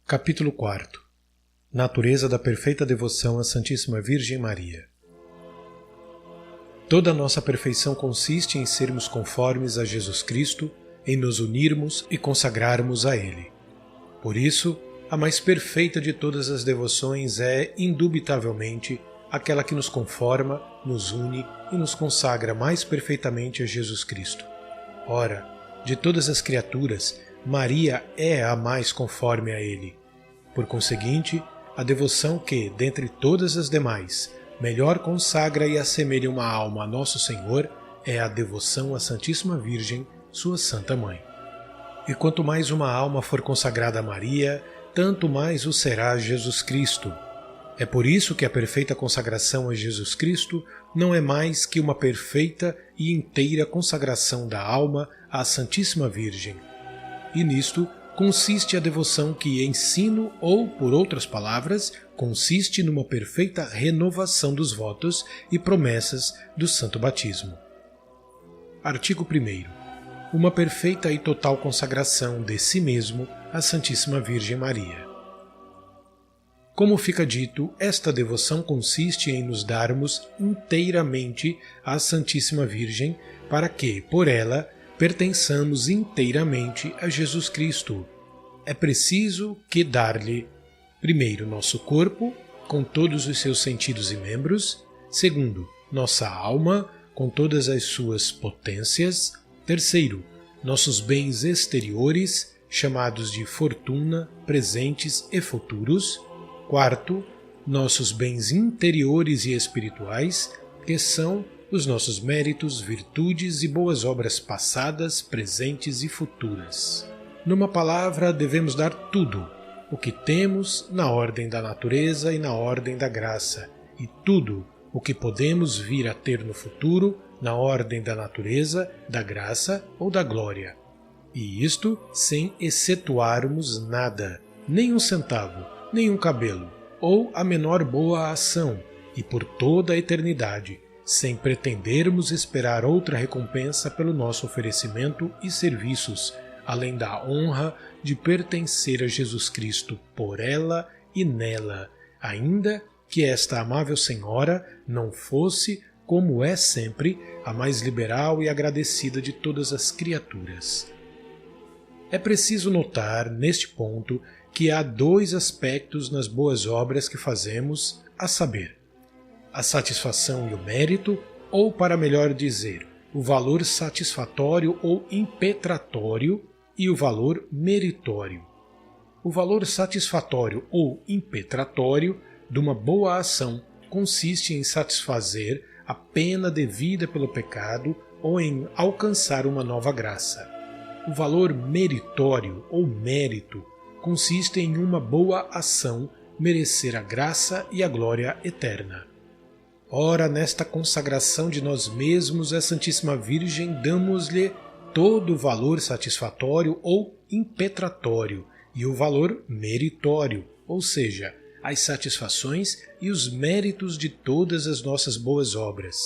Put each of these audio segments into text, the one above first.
Capítulo 4. Natureza da perfeita devoção à Santíssima Virgem Maria. Toda a nossa perfeição consiste em sermos conformes a Jesus Cristo, em nos unirmos e consagrarmos a Ele. Por isso, a mais perfeita de todas as devoções é, indubitavelmente, aquela que nos conforma, nos une e nos consagra mais perfeitamente a Jesus Cristo. Ora, de todas as criaturas, Maria é a mais conforme a Ele. Por conseguinte, a devoção que, dentre todas as demais, melhor consagra e assemelha uma alma a Nosso Senhor é a devoção à Santíssima Virgem, sua Santa Mãe. E quanto mais uma alma for consagrada a Maria, tanto mais o será Jesus Cristo. É por isso que a perfeita consagração a Jesus Cristo não é mais que uma perfeita e inteira consagração da alma à Santíssima Virgem. E nisto consiste a devoção que ensino, ou, por outras palavras, consiste numa perfeita renovação dos votos e promessas do Santo Batismo. Artigo 1º. Uma perfeita e total consagração de si mesmo à Santíssima Virgem Maria. Como fica dito, esta devoção consiste em nos darmos inteiramente à Santíssima Virgem, para que, por ela, pertençamos inteiramente a Jesus Cristo. É preciso que dar-lhe, primeiro, nosso corpo, com todos os seus sentidos e membros, segundo, nossa alma, com todas as suas potências, terceiro, nossos bens exteriores, chamados de fortuna, presentes e futuros, quarto, nossos bens interiores e espirituais, que são os nossos méritos, virtudes e boas obras passadas, presentes e futuras. Numa palavra, devemos dar tudo, o que temos na ordem da natureza e na ordem da graça, e tudo o que podemos vir a ter no futuro na ordem da natureza, da graça ou da glória. E isto sem excetuarmos nada, nem um centavo, nem um cabelo, ou a menor boa ação, e por toda a eternidade, sem pretendermos esperar outra recompensa pelo nosso oferecimento e serviços, além da honra de pertencer a Jesus Cristo por ela e nela, ainda que esta amável Senhora não fosse, como é sempre, a mais liberal e agradecida de todas as criaturas. É preciso notar, neste ponto, que há dois aspectos nas boas obras que fazemos, a saber, a satisfação e o mérito, ou, para melhor dizer, o valor satisfatório ou impetratório e o valor meritório. O valor satisfatório ou impetratório de uma boa ação consiste em satisfazer a pena devida pelo pecado ou em alcançar uma nova graça. O valor meritório ou mérito consiste em uma boa ação merecer a graça e a glória eterna. Ora, nesta consagração de nós mesmos à Santíssima Virgem, damos-lhe todo o valor satisfatório ou impetratório e o valor meritório, ou seja, as satisfações e os méritos de todas as nossas boas obras.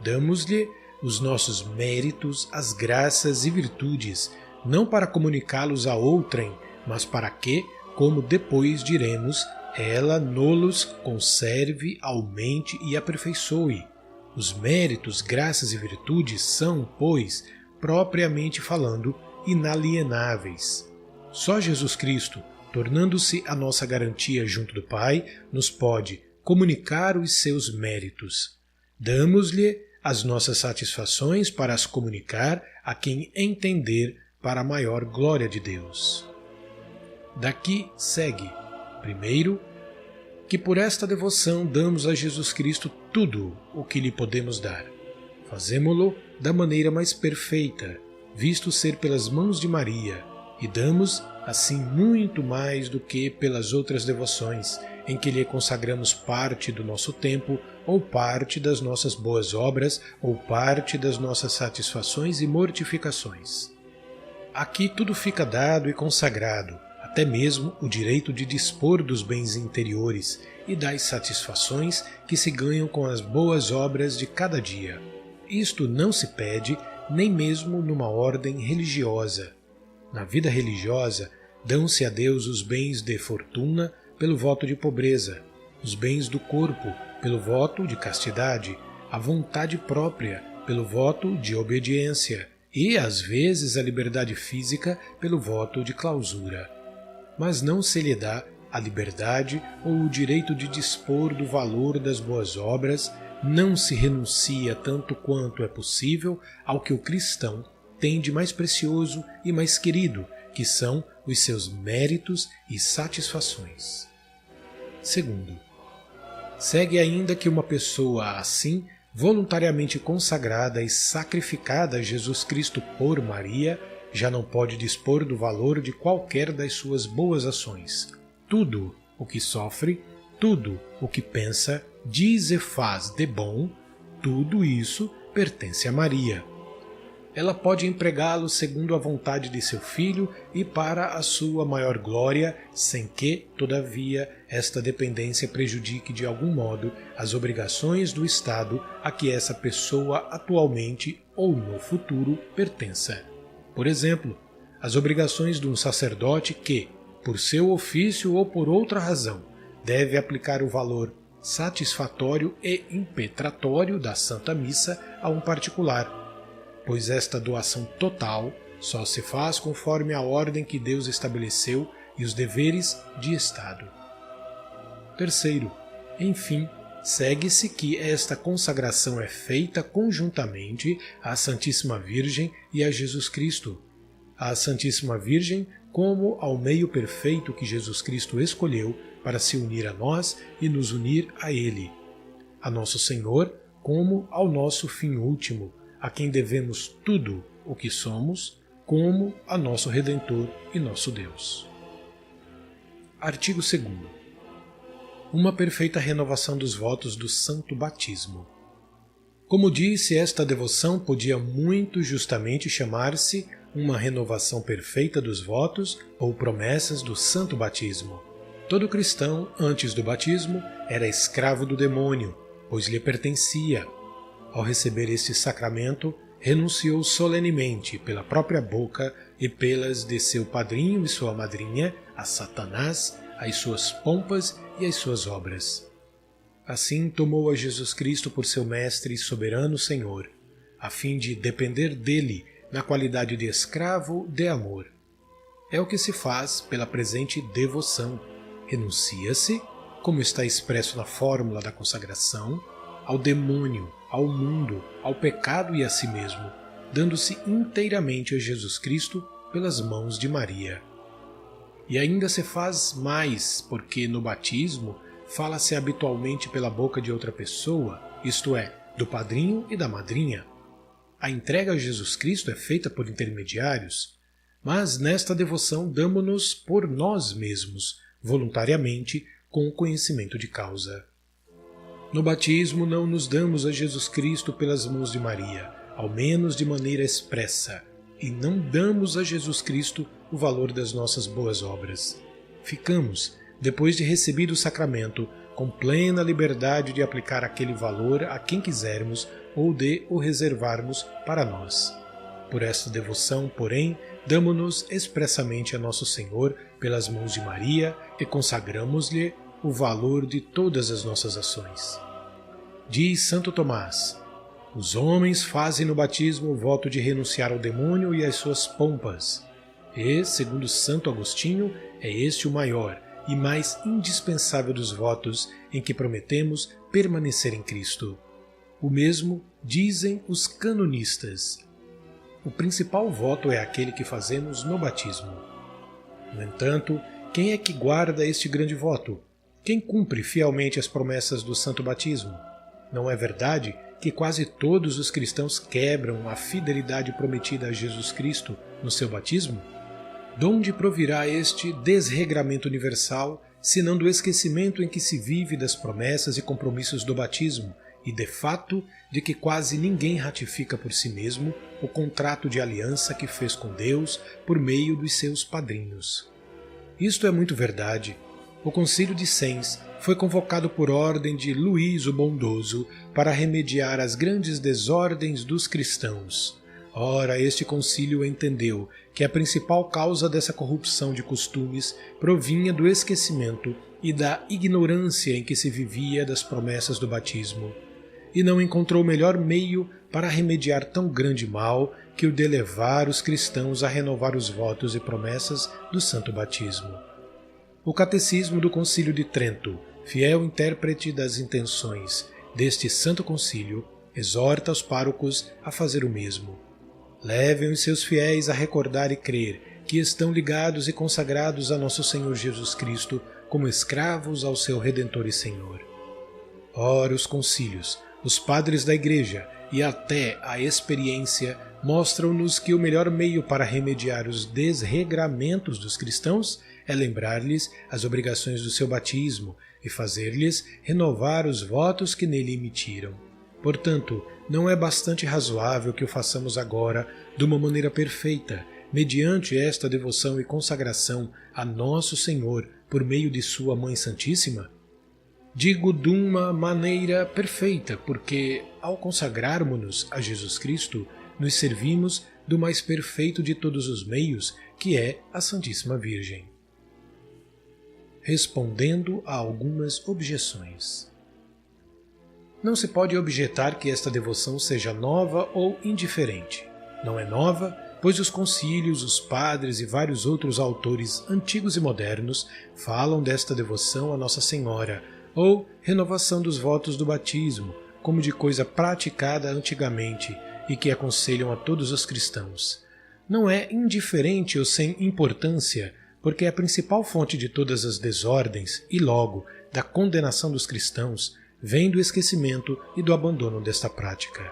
Damos-lhe os nossos méritos, as graças e virtudes, não para comunicá-los a outrem, mas para que, como depois diremos, ela nos conserve, aumente e aperfeiçoe. Os méritos, graças e virtudes são, pois, propriamente falando, inalienáveis. Só Jesus Cristo, tornando-se a nossa garantia junto do Pai, nos pode comunicar os seus méritos. Damos-lhe as nossas satisfações para as comunicar a quem entender para a maior glória de Deus. Daqui segue, primeiro, que por esta devoção damos a Jesus Cristo tudo o que lhe podemos dar. Fazemo-lo da maneira mais perfeita, visto ser pelas mãos de Maria, e damos assim muito mais do que pelas outras devoções, em que lhe consagramos parte do nosso tempo, ou parte das nossas boas obras, ou parte das nossas satisfações e mortificações. Aqui tudo fica dado e consagrado, até mesmo o direito de dispor dos bens interiores e das satisfações que se ganham com as boas obras de cada dia. Isto não se pede nem mesmo numa ordem religiosa. Na vida religiosa, Dão-se a Deus os bens de fortuna pelo voto de pobreza, os bens do corpo pelo voto de castidade, a vontade própria pelo voto de obediência e, às vezes, a liberdade física pelo voto de clausura. Mas não se lhe dá a liberdade ou o direito de dispor do valor das boas obras, não se renuncia tanto quanto é possível ao que o cristão tem de mais precioso e mais querido, que são os seus méritos e satisfações. Segundo, segue ainda que uma pessoa assim, voluntariamente consagrada e sacrificada a Jesus Cristo por Maria, já não pode dispor do valor de qualquer das suas boas ações. Tudo o que sofre, tudo o que pensa, diz e faz de bom, tudo isso pertence a Maria. Ela pode empregá-lo segundo a vontade de seu filho e para a sua maior glória, sem que, todavia, esta dependência prejudique de algum modo as obrigações do Estado a que essa pessoa atualmente ou no futuro pertença. Por exemplo, as obrigações de um sacerdote que, por seu ofício ou por outra razão, deve aplicar o valor satisfatório e impetratório da Santa Missa a um particular, pois esta doação total só se faz conforme a ordem que Deus estabeleceu e os deveres de Estado. Terceiro, enfim, segue-se que esta consagração é feita conjuntamente à Santíssima Virgem e a Jesus Cristo. À Santíssima Virgem como ao meio perfeito que Jesus Cristo escolheu para se unir a nós e nos unir a Ele. A Nosso Senhor como ao nosso fim último, a quem devemos tudo o que somos, como a nosso Redentor e nosso Deus. Artigo 2º. Uma perfeita renovação dos votos do Santo Batismo. Como disse, esta devoção podia muito justamente chamar-se uma renovação perfeita dos votos ou promessas do Santo Batismo. Todo cristão, antes do batismo, era escravo do demônio, pois lhe pertencia. Ao receber este sacramento, renunciou solenemente pela própria boca e pelas de seu padrinho e sua madrinha a Satanás, às suas pompas e às suas obras. Assim tomou a Jesus Cristo por seu mestre e soberano Senhor, a fim de depender dele na qualidade de escravo de amor. É o que se faz pela presente devoção. Renuncia-se, como está expresso na fórmula da consagração, ao demônio, ao mundo, ao pecado e a si mesmo, dando-se inteiramente a Jesus Cristo pelas mãos de Maria. E ainda se faz mais, porque no batismo fala-se habitualmente pela boca de outra pessoa, isto é, do padrinho e da madrinha. A entrega a Jesus Cristo é feita por intermediários, mas nesta devoção damo-nos por nós mesmos, voluntariamente, com o conhecimento de causa. No batismo não nos damos a Jesus Cristo pelas mãos de Maria, ao menos de maneira expressa, e não damos a Jesus Cristo o valor das nossas boas obras. Ficamos, depois de recebido o sacramento, com plena liberdade de aplicar aquele valor a quem quisermos ou de o reservarmos para nós. Por esta devoção, porém, damo-nos expressamente a Nosso Senhor pelas mãos de Maria e consagramos-lhe o valor de todas as nossas ações. Diz Santo Tomás: os homens fazem no batismo o voto de renunciar ao demônio e às suas pompas, e, segundo Santo Agostinho, é este o maior e mais indispensável dos votos em que prometemos permanecer em Cristo. O mesmo dizem os canonistas. O principal voto é aquele que fazemos no batismo. No entanto, quem é que guarda este grande voto? Quem cumpre fielmente as promessas do Santo Batismo? Não é verdade que quase todos os cristãos quebram a fidelidade prometida a Jesus Cristo no seu batismo? Donde provirá este desregramento universal, senão do esquecimento em que se vive das promessas e compromissos do batismo, e de fato de que quase ninguém ratifica por si mesmo o contrato de aliança que fez com Deus por meio dos seus padrinhos. Isto é muito verdade. O Concílio de Sens foi convocado por ordem de Luís o Bondoso para remediar as grandes desordens dos cristãos. Ora, este concílio entendeu que a principal causa dessa corrupção de costumes provinha do esquecimento e da ignorância em que se vivia das promessas do batismo, e não encontrou melhor meio para remediar tão grande mal que o de levar os cristãos a renovar os votos e promessas do santo batismo. O Catecismo do Concílio de Trento, fiel intérprete das intenções deste santo concílio, exorta os párocos a fazer o mesmo. Levem os seus fiéis a recordar e crer que estão ligados e consagrados a nosso Senhor Jesus Cristo como escravos ao seu Redentor e Senhor. Ora, os concílios, os padres da Igreja e até a experiência mostram-nos que o melhor meio para remediar os desregramentos dos cristãos é lembrar-lhes as obrigações do seu batismo e fazer-lhes renovar os votos que nele emitiram. Portanto, não é bastante razoável que o façamos agora de uma maneira perfeita, mediante esta devoção e consagração a Nosso Senhor por meio de sua Mãe Santíssima? Digo de uma maneira perfeita, porque, ao consagrarmos-nos a Jesus Cristo, nos servimos do mais perfeito de todos os meios, que é a Santíssima Virgem. Respondendo a algumas objeções. Não se pode objetar que esta devoção seja nova ou indiferente. Não é nova, pois os concílios, os padres e vários outros autores antigos e modernos falam desta devoção a Nossa Senhora, ou renovação dos votos do batismo, como de coisa praticada antigamente e que aconselham a todos os cristãos. Não é indiferente ou sem importância, porque é a principal fonte de todas as desordens e, logo, da condenação dos cristãos, vem do esquecimento e do abandono desta prática.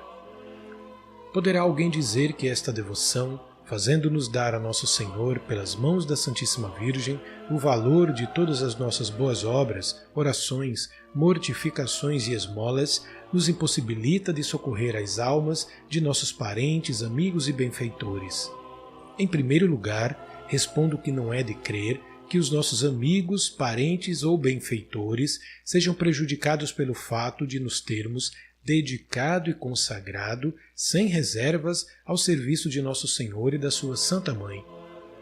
Poderá alguém dizer que esta devoção, fazendo-nos dar a Nosso Senhor, pelas mãos da Santíssima Virgem, o valor de todas as nossas boas obras, orações, mortificações e esmolas, nos impossibilita de socorrer as almas de nossos parentes, amigos e benfeitores? Em primeiro lugar, respondo que não é de crer que os nossos amigos, parentes ou benfeitores sejam prejudicados pelo fato de nos termos dedicado e consagrado, sem reservas, ao serviço de Nosso Senhor e da sua Santa Mãe.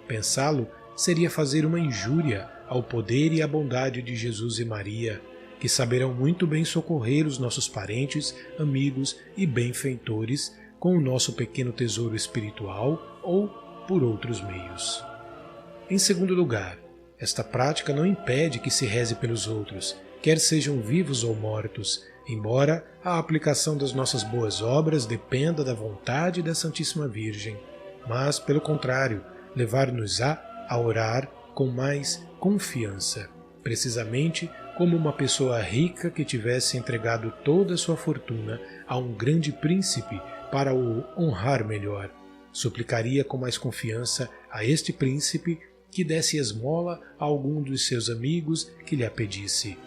Pensá-lo seria fazer uma injúria ao poder e à bondade de Jesus e Maria, que saberão muito bem socorrer os nossos parentes, amigos e benfeitores com o nosso pequeno tesouro espiritual ou por outros meios. Em segundo lugar, esta prática não impede que se reze pelos outros, quer sejam vivos ou mortos, embora a aplicação das nossas boas obras dependa da vontade da Santíssima Virgem, mas, pelo contrário, levar-nos-á a orar com mais confiança, precisamente como uma pessoa rica que tivesse entregado toda a sua fortuna a um grande príncipe para o honrar melhor. Suplicaria com mais confiança a este príncipe que desse esmola a algum dos seus amigos que lhe a pedisse.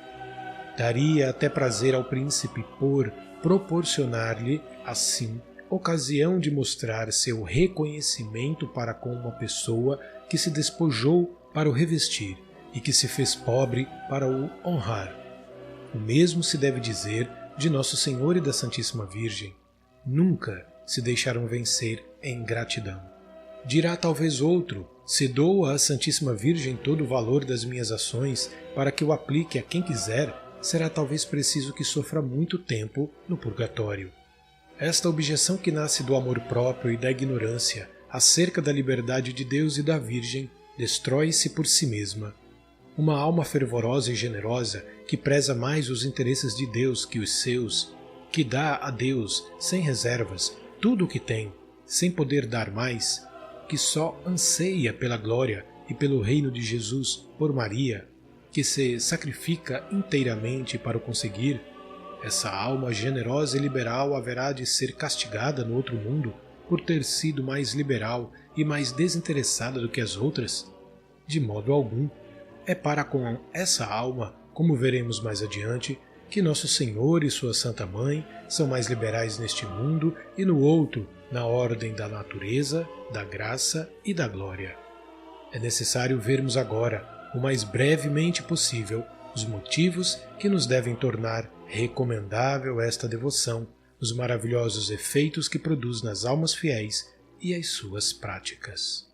Daria até prazer ao príncipe por proporcionar-lhe, assim, ocasião de mostrar seu reconhecimento para com uma pessoa que se despojou para o revestir e que se fez pobre para o honrar. O mesmo se deve dizer de Nosso Senhor e da Santíssima Virgem. Nunca se deixaram vencer em gratidão. Dirá talvez outro: se dou à Santíssima Virgem todo o valor das minhas ações para que o aplique a quem quiser, será talvez preciso que sofra muito tempo no purgatório. Esta objeção, que nasce do amor próprio e da ignorância acerca da liberdade de Deus e da Virgem, destrói-se por si mesma. Uma alma fervorosa e generosa, que preza mais os interesses de Deus que os seus, que dá a Deus, sem reservas, tudo o que tem, sem poder dar mais, que só anseia pela glória e pelo reino de Jesus por Maria, que se sacrifica inteiramente para o conseguir, essa alma generosa e liberal haverá de ser castigada no outro mundo por ter sido mais liberal e mais desinteressada do que as outras? De modo algum. É para com essa alma, como veremos mais adiante, que Nosso Senhor e sua Santa Mãe são mais liberais neste mundo e no outro, na ordem da natureza, da graça e da glória. É necessário vermos agora, o mais brevemente possível, os motivos que nos devem tornar recomendável esta devoção, os maravilhosos efeitos que produz nas almas fiéis e as suas práticas.